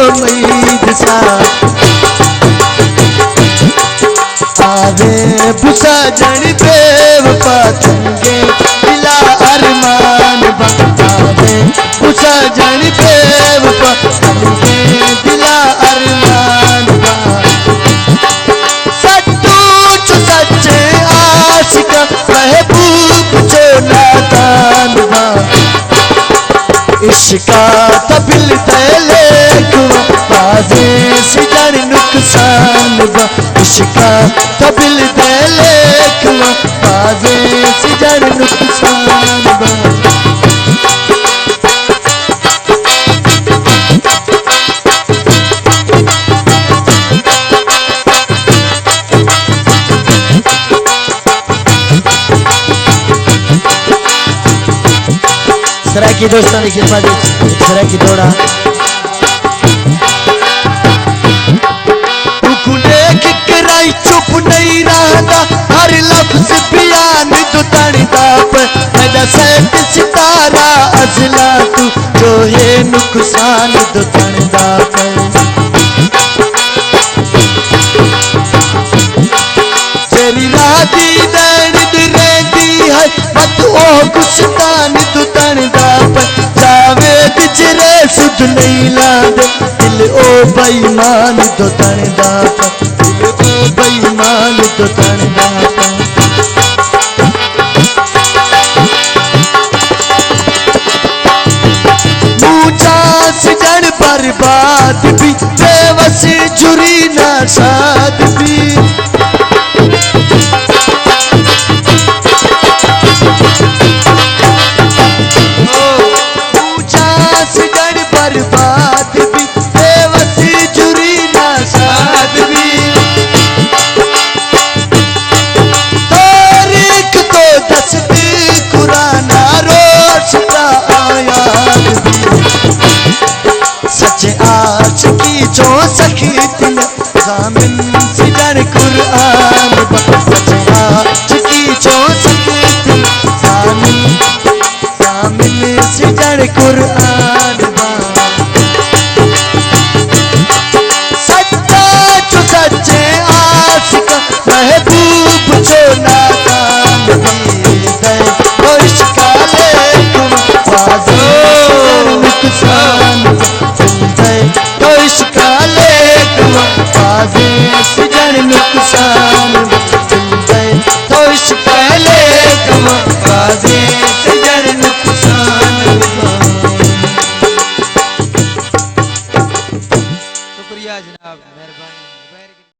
उम्मीद सा आवे बुसा जन बेवफा चंगे दिला अरमान आवे बुसा जन बेवफा चंगे दिला अरमान सच्चू चो सच्चे आशिक महबूब चो नादान इश्का तबिल तले बाजे सिजन नुकसान इश्का तबिल तले बाजे सिजन नुकसान सराकी दोस्तों की खिदमत सराकी दौड़ा कराई चुप नहीं रहता हर लफ्ज बयान तो तड़दा पर सैट सितारा अजला तू जो है नुकसान तो तड़दा पर तेरी राती दैन रहती है मत ओ गुस्तान तो तड़दा पर जावेद जिरे सुध नहीं लादे दिल ओ बेईमान तो तड़दा पर बेईमान तो तड़दा मुझा सिजन बर्बाद भी बेवस जुरी ना साध भी मुझा सिजन बर्बाद भी बेवस जुरी ना साध भी सच आज की जो सखी तिन जामिन सिजन कुरान सच आज की जो सखी तिन जामिन सिजन कुरान सच्चा जो सच्चे आशिक महबूब जो नादान तो इश्का लेकुम बाजो नुकसान तो इश्का लेकुम बाजे सिजन नुकसान तो इश्का लेकुम बाजे सिजन नुकसान शुक्रिया जनाब मेहरबानी।